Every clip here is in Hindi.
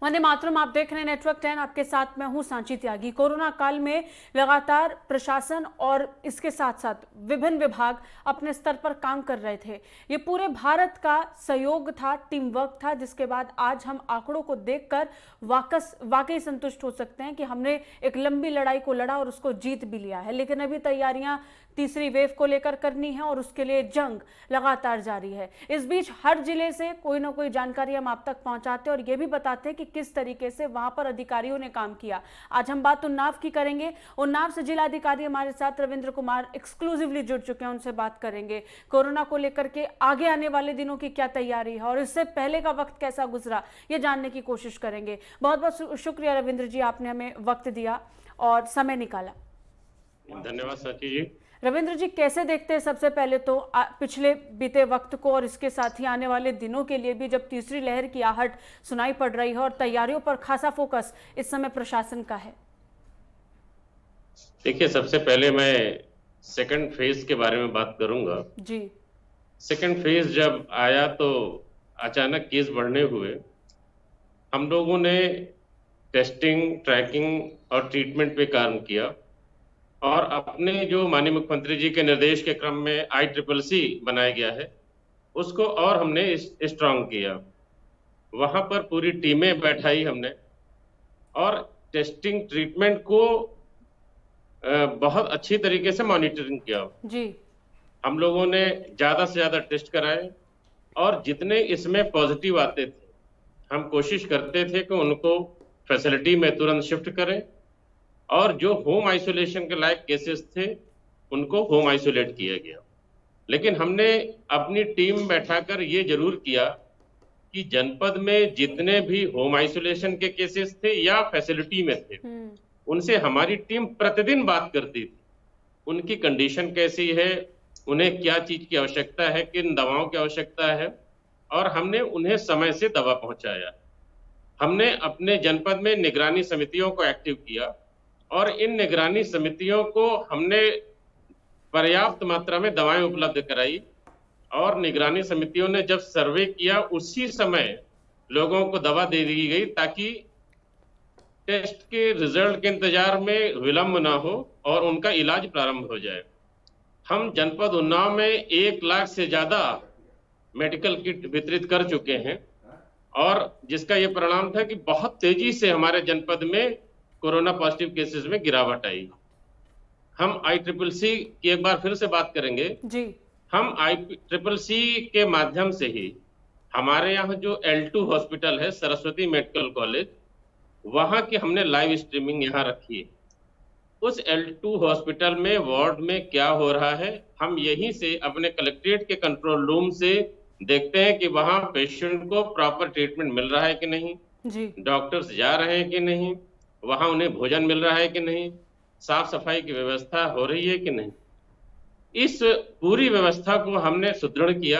वंदे मातरम। आप देख रहे हैं नेटवर्क 10। आपके साथ मैं हूं सांची त्यागी। कोरोना काल में लगातार प्रशासन और इसके साथ साथ विभिन्न विभाग अपने स्तर पर काम कर रहे थे। ये पूरे भारत का सहयोग था, टीम वर्क था, जिसके बाद आज हम आंकड़ों को देखकर वाकई संतुष्ट हो सकते हैं कि हमने एक लंबी लड़ाई को लड़ा और उसको जीत भी लिया है। लेकिन अभी तैयारियां तीसरी वेव को लेकर करनी है और उसके लिए जंग लगातार जारी है। इस बीच हर जिले से कोई ना कोई जानकारी हम आप तक पहुंचाते हैं और ये भी बताते हैं कि किस तरीके से वहां पर अधिकारियों ने काम किया। आज हम बात उन्नाव की करेंगे। उन्नाव से जिला अधिकारी हमारे साथ रविंद्र कुमार एक्सक्लूसिवली जुड़ चुके हैं, उनसे बात करेंगे कोरोना को लेकर के आगे आने वाले दिनों की क्या तैयारी है और इससे पहले का वक्त कैसा गुजरा, ये जानने की कोशिश करेंगे। बहुत बहुत शुक्रिया रविंद्र जी, आपने हमें वक्त दिया और समय निकाला। धन्यवाद साची जी। रविंद्र जी, कैसे देखते हैं सबसे पहले तो पिछले बीते वक्त को और इसके साथ ही आने वाले दिनों के लिए भी, जब तीसरी लहर की आहट सुनाई पड़ रही है और तैयारियों पर खासा फोकस इस समय प्रशासन का है? देखिए, सबसे पहले मैं सेकंड फेज के बारे में बात करूंगा जी। सेकंड फेज जब आया तो अचानक केस बढ़ने हुए। हम लोगों ने टेस्टिंग, ट्रैकिंग और ट्रीटमेंट पे काम किया और अपने जो माननीय मुख्यमंत्री जी के निर्देश के क्रम में ICCC बनाया गया है, उसको और हमने स्ट्रांग किया। वहां पर पूरी टीमें बैठाई हमने और टेस्टिंग, ट्रीटमेंट को बहुत अच्छी तरीके से मॉनिटरिंग किया जी। हम लोगों ने ज्यादा से ज्यादा टेस्ट कराए और जितने इसमें पॉजिटिव आते थे, हम कोशिश करते थे कि उनको फैसिलिटी में तुरंत शिफ्ट करें और जो होम आइसोलेशन के लायक केसेस थे उनको होम आइसोलेट किया गया। लेकिन हमने अपनी टीम बैठाकर ये जरूर किया कि जनपद में जितने भी होम आइसोलेशन के केसेस थे या फैसिलिटी में थे, उनसे हमारी टीम प्रतिदिन बात करती थी। उनकी कंडीशन कैसी है, उन्हें क्या चीज की आवश्यकता है, किन दवाओं की आवश्यकता है, और हमने उन्हें समय से दवा पहुंचाया। हमने अपने जनपद में निगरानी समितियों को एक्टिव किया और इन निगरानी समितियों को हमने पर्याप्त मात्रा में दवाएं उपलब्ध कराई और निगरानी समितियों ने जब सर्वे किया उसी समय लोगों को दवा दे दी गई ताकि टेस्ट के रिजल्ट के इंतजार में विलंब ना हो और उनका इलाज प्रारंभ हो जाए। हम जनपद उन्नाव में 1 लाख से ज्यादा मेडिकल किट वितरित कर चुके हैं और जिसका ये परिणाम था कि बहुत तेजी से हमारे जनपद में कोरोना पॉजिटिव केसेस में गिरावट आई। हम ICCC की एक बार फिर से बात करेंगे जी। हम ICCC के माध्यम से ही हमारे यहाँ जो L2 हॉस्पिटल है, सरस्वती मेडिकल कॉलेज, वहां की हमने लाइव स्ट्रीमिंग यहाँ रखी है। उस L2 हॉस्पिटल में वार्ड में क्या हो रहा है, हम यहीं से अपने कलेक्ट्रेट के कंट्रोल रूम से देखते हैं कि वहां पेशेंट को प्रॉपर ट्रीटमेंट मिल रहा है कि नहीं जी। डॉक्टर्स जा रहे हैं कि नहीं, वहां उन्हें भोजन मिल रहा है कि नहीं, साफ सफाई की व्यवस्था हो रही है कि नहीं। इस पूरी व्यवस्था को हमने सुदृढ़ किया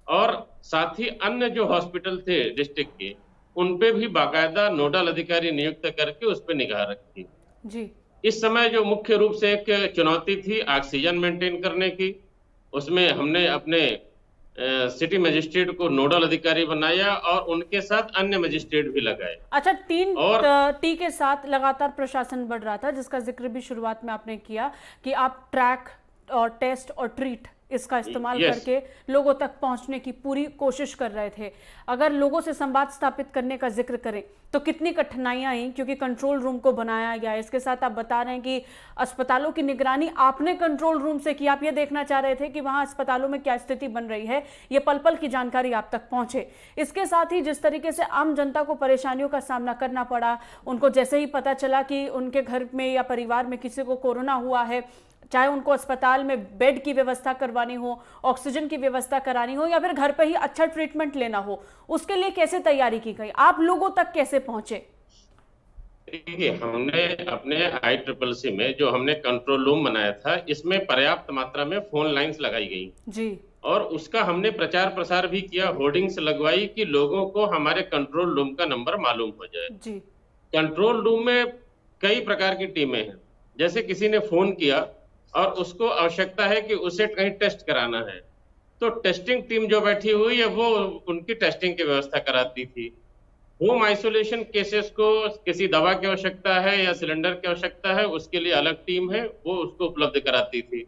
और साथ ही अन्य जो हॉस्पिटल थे डिस्ट्रिक्ट के, उन पे भी बाकायदा नोडल अधिकारी नियुक्त करके उस पर निगाह रखी जी। इस समय जो मुख्य रूप से एक चुनौती थी ऑक्सीजन मेंटेन करने की, उसमें हमने अपने सिटी मजिस्ट्रेट को नोडल अधिकारी बनाया और उनके साथ अन्य मजिस्ट्रेट भी लगाए। अच्छा, 3T के साथ लगातार प्रशासन बढ़ रहा था, जिसका जिक्र भी शुरुआत में आपने किया कि आप ट्रैक और टेस्ट और ट्रीट इसका इस्तेमाल करके लोगों तक पहुंचने की पूरी कोशिश कर रहे थे। अगर लोगों से संवाद स्थापित करने का जिक्र करें तो कितनी कठिनाइयां आई, क्योंकि कंट्रोल रूम को बनाया गया। इसके साथ आप बता रहे हैं कि अस्पतालों की निगरानी आपने कंट्रोल रूम से की। आप ये देखना चाह रहे थे कि वहां अस्पतालों में क्या स्थिति बन रही है, ये पल पल की जानकारी आप तक पहुंचे। इसके साथ ही जिस तरीके से आम जनता को परेशानियों का सामना करना पड़ा, उनको जैसे ही पता चला कि उनके घर में या परिवार में किसी को कोरोना हुआ है, चाहे उनको अस्पताल में बेड की व्यवस्था करवानी हो, ऑक्सीजन की व्यवस्था करानी हो या फिर घर पे ही अच्छा ट्रीटमेंट लेना हो, उसके लिए कैसे तैयारी की गई? आप लोगों तक कैसे पहुंचे? देखिए, हमने अपने ICCC में जो हमने कंट्रोल रूम बनाया था, इसमें पर्याप्त मात्रा में फोन लाइंस लगाई गई जी। और उसका हमने प्रचार प्रसार भी किया, होर्डिंग्स लगवाई कि लोगों को हमारे कंट्रोल रूम का नंबर मालूम हो जाए। जी। कंट्रोल रूम में कई प्रकार की टीमें हैं। जैसे किसी ने फोन किया और उसको आवश्यकता है कि उसे कहीं टेस्ट कराना है, तो टेस्टिंग टीम जो बैठी हुई है वो उनकी टेस्टिंग की व्यवस्था कराती थी। होम आइसोलेशन केसेस को किसी दवा की आवश्यकता है या सिलेंडर की आवश्यकता है, उसके लिए अलग टीम है, वो उसको उपलब्ध कराती थी।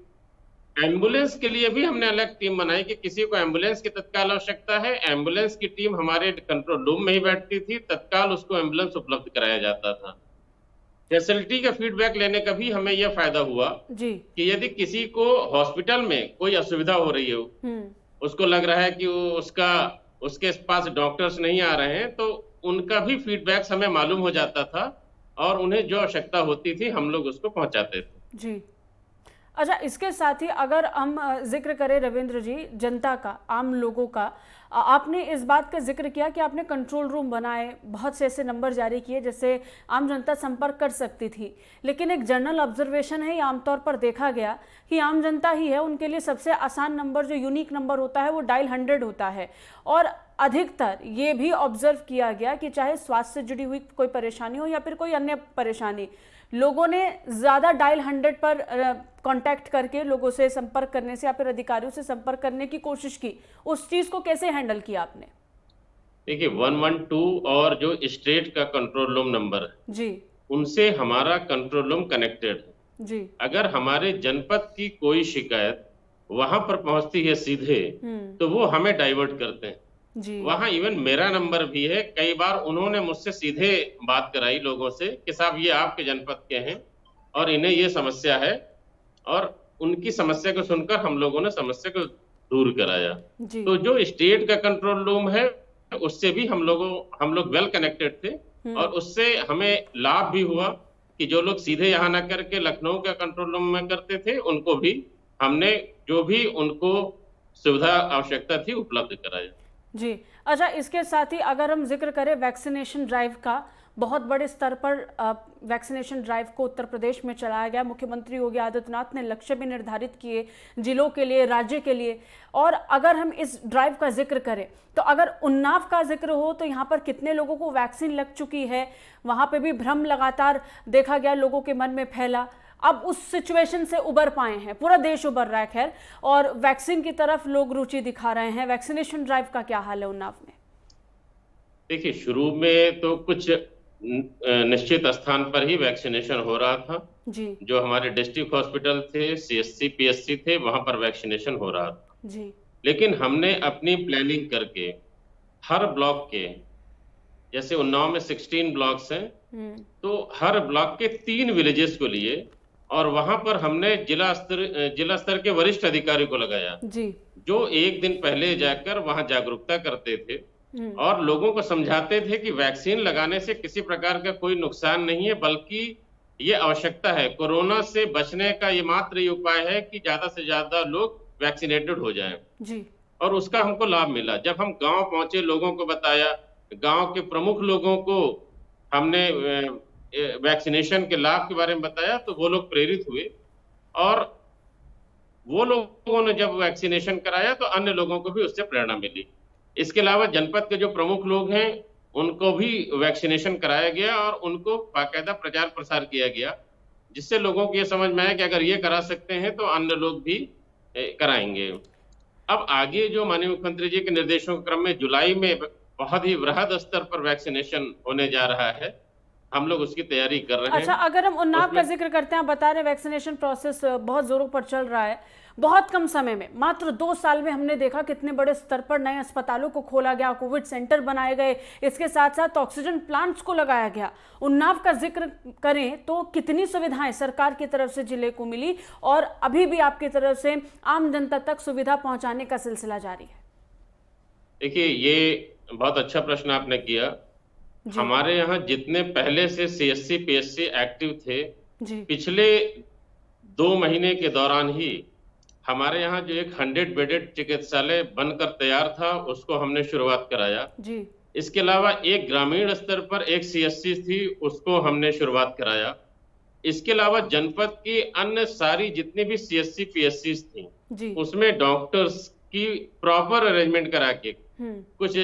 एम्बुलेंस के लिए भी हमने अलग टीम बनाई कि किसी को एम्बुलेंस की तत्काल आवश्यकता है, एम्बुलेंस की टीम हमारे कंट्रोल रूम में ही बैठती थी, तत्काल उसको एम्बुलेंस उपलब्ध कराया जाता था। फैसिलिटी का फीडबैक लेने का भी हमें यह फायदा हुआ जी। कि यदि किसी को हॉस्पिटल में कोई असुविधा हो रही हो, उसको लग रहा है कि उसके पास डॉक्टर्स नहीं आ रहे हैं, तो उनका भी फीडबैक हमें मालूम हो जाता था और उन्हें जो आवश्यकता होती थी हम लोग उसको पहुंचाते थे। जी। अच्छा, इसके साथ ही अगर हम जिक्र करें रविंद्र जी जनता का, आम लोगों का, आपने इस बात का जिक्र किया कि आपने कंट्रोल रूम बनाए, बहुत से ऐसे नंबर जारी किए जिससे आम जनता संपर्क कर सकती थी, लेकिन एक जनरल ऑब्जर्वेशन है, आमतौर पर देखा गया कि आम जनता ही है, उनके लिए सबसे आसान नंबर जो यूनिक नंबर होता है वो डायल 100 होता है। और अधिकतर ये भी ऑब्जर्व किया गया कि चाहे स्वास्थ्य से जुड़ी हुई कोई परेशानी हो या फिर कोई अन्य परेशानी, लोगों ने ज़्यादा डायल 100 पर कांटेक्ट करके लोगों से संपर्क करने से या फिर अधिकारियों से संपर्क करने की कोशिश की। उस चीज़ को कैसे हैंडल किया आपने? देखिए 112 और जो स्टेट का कंट्रोल रूम नंबर है जी उनसे हमारा कंट्रोल रूम कनेक्टेड है। जी। अगर हमारे जनपद की कोई शिकायत वहां पर पहुंचती है सीधे, तो वो हमें डाइवर्ट करते हैं। जी वहां इवन मेरा नंबर भी है, कई बार उन्होंने मुझसे सीधे बात कराई लोगों से कि साहब ये आपके जनपद के हैं और इन्हें ये समस्या है, और उनकी समस्या को सुनकर हम लोगों ने समस्या को दूर कराया। जी। तो जो स्टेट का कंट्रोल रूम है उससे भी हम लोग वेल कनेक्टेड थे, और उससे हमें लाभ भी हुआ कि जो लोग सीधे यहाँ ना करके लखनऊ का कंट्रोल रूम में करते थे, उनको भी हमने जो भी उनको सुविधा आवश्यकता थी उपलब्ध कराया। जी। अच्छा, इसके साथ ही अगर हम जिक्र करें वैक्सीनेशन ड्राइव का, बहुत बड़े स्तर पर वैक्सीनेशन ड्राइव को उत्तर प्रदेश में चलाया गया। मुख्यमंत्री योगी आदित्यनाथ ने लक्ष्य भी निर्धारित किए जिलों के लिए, राज्य के लिए। और अगर हम इस ड्राइव का जिक्र करें तो अगर उन्नाव का जिक्र हो तो यहाँ पर कितने लोगों को वैक्सीन लग चुकी है, वहाँ पे भी भ्रम लगातार देखा गया, लोगों के मन में फैला। अब उस सिचुएशन से उबर पाए हैं, पूरा देश उबर रहा है खैर, और वैक्सीन की तरफ लोग रुचि दिखा रहे हैं। वैक्सीनेशन ड्राइव का क्या हाल है उन्नाव में? देखिए शुरू में तो कुछ निश्चित स्थान पर ही वैक्सीनेशन हो रहा था। जी जो हमारे डिस्ट्रिक्ट हॉस्पिटल थे, सीएससी पीएससी थे, वहां पर वैक्सीनेशन हो रहा था। जी। लेकिन हमने अपनी प्लानिंग करके हर ब्लॉक के, जैसे उन्नाव में 16 ब्लॉक्स हैं, तो हर ब्लॉक के 3 विलेजेस को लिए और वहां पर हमने जिला स्तर के वरिष्ठ अधिकारी को लगाया, जी जो एक दिन पहले जाकर वहां जागरूकता करते थे और लोगों को समझाते थे कि वैक्सीन लगाने से किसी प्रकार का कोई नुकसान नहीं है, बल्कि ये आवश्यकता है। कोरोना से बचने का ये मात्र ये उपाय है कि ज्यादा से ज्यादा लोग वैक्सीनेटेड हो जाएं। जी। और उसका हमको लाभ मिला। जब हम गांव पहुंचे, लोगों को बताया, गांव के प्रमुख लोगों को हमने वैक्सीनेशन के लाभ के बारे में बताया, तो वो लोग प्रेरित हुए और वो लोगों ने जब वैक्सीनेशन कराया तो अन्य लोगों को भी उससे प्रेरणा मिली। इसके अलावा जनपद के जो प्रमुख लोग हैं उनको भी वैक्सीनेशन कराया गया और उनको बाकायदा प्रचार प्रसार किया गया, जिससे लोगों को ये समझ में आया कि अगर ये करा सकते हैं तो अन्य लोग भी कराएंगे। अब आगे जो माननीय मुख्यमंत्री जी के निर्देशों के क्रम में जुलाई में बहुत ही वृहद स्तर पर वैक्सीनेशन होने जा रहा है, हम लोग उसकी तैयारी कर रहे हैं। अच्छा, अगर हम उन्नाव का जिक्र करते हैं, बता रहे वैक्सीनेशन प्रोसेस बहुत जोरों पर चल रहा है। बहुत कम समय में, मात्र 2 साल में हमने देखा कितने बड़े स्तर पर नए अस्पतालों को खोला गया, कोविड सेंटर बनाए गए, इसके साथ साथ ऑक्सीजन प्लांट्स को लगाया गया। उन्नाव का जिक्र करें तो कितनी सुविधाएं सरकार की तरफ से जिले को मिली और अभी भी आपकी तरफ से आम जनता तक सुविधा पहुंचाने का सिलसिला जारी है? देखिए ये बहुत अच्छा प्रश्न आपने किया। हमारे यहाँ जितने पहले से सीएससी पीएससी एक्टिव थे, पिछले 2 महीने के दौरान ही हमारे यहाँ जो एक 100 बेडेड चिकित्सालय बनकर तैयार था, उसको हमने शुरुआत कराया। इसके अलावा एक ग्रामीण स्तर पर एक सीएससी थी, उसको हमने शुरुआत कराया। इसके अलावा जनपद की अन्य सारी जितनी भी सीएससी पीएससी थी, उसमें डॉक्टर्स की प्रॉपर अरेंजमेंट करा के, कुछ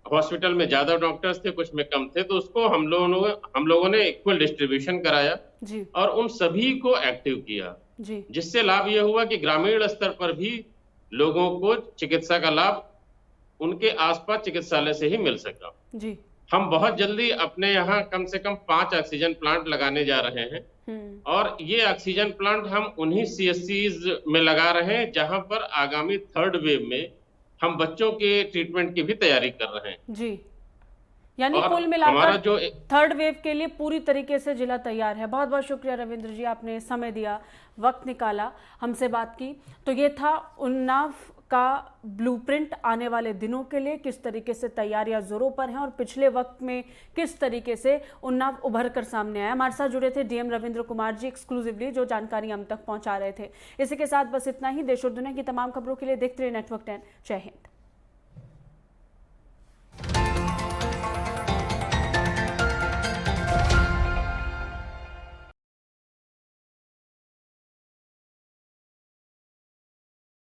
हॉस्पिटल में ज्यादा डॉक्टर्स थे, कुछ में कम थे, तो उसको हम लोगों ने इक्वल डिस्ट्रीब्यूशन कराया और उन सभी को एक्टिव किया, जिससे लाभ यह हुआ कि ग्रामीण स्तर पर भी लोगों को चिकित्सा का लाभ उनके आसपास चिकित्सालय से ही मिल सका। हम बहुत जल्दी अपने यहाँ कम से कम 5 ऑक्सीजन प्लांट लगाने जा रहे हैं। और ये ऑक्सीजन प्लांट हम उन्हीं सीएससीज में लगा रहे हैं जहां पर आगामी थर्ड वेव में हम बच्चों के ट्रीटमेंट की भी तैयारी कर रहे हैं। जी, यानी और कुल हमारा मिलाकर जो थर्ड वेव के लिए पूरी तरीके से जिला तैयार है। बहुत बहुत शुक्रिया रविंद्र जी, आपने समय दिया, वक्त निकाला, हमसे बात की। तो ये था उन्नाव का ब्लूप्रिंट आने वाले दिनों के लिए, किस तरीके से तैयारियां जोरों पर हैं और पिछले वक्त में किस तरीके से उन्नाव उभर कर सामने आया। हमारे साथ जुड़े थे डीएम रविंद्र कुमार जी एक्सक्लूसिवली, जो जानकारी हम तक पहुंचा रहे थे। इसी के साथ बस इतना ही। देश और दुनिया की तमाम खबरों के लिए देखते रहिए नेटवर्क 10। जय हिंद।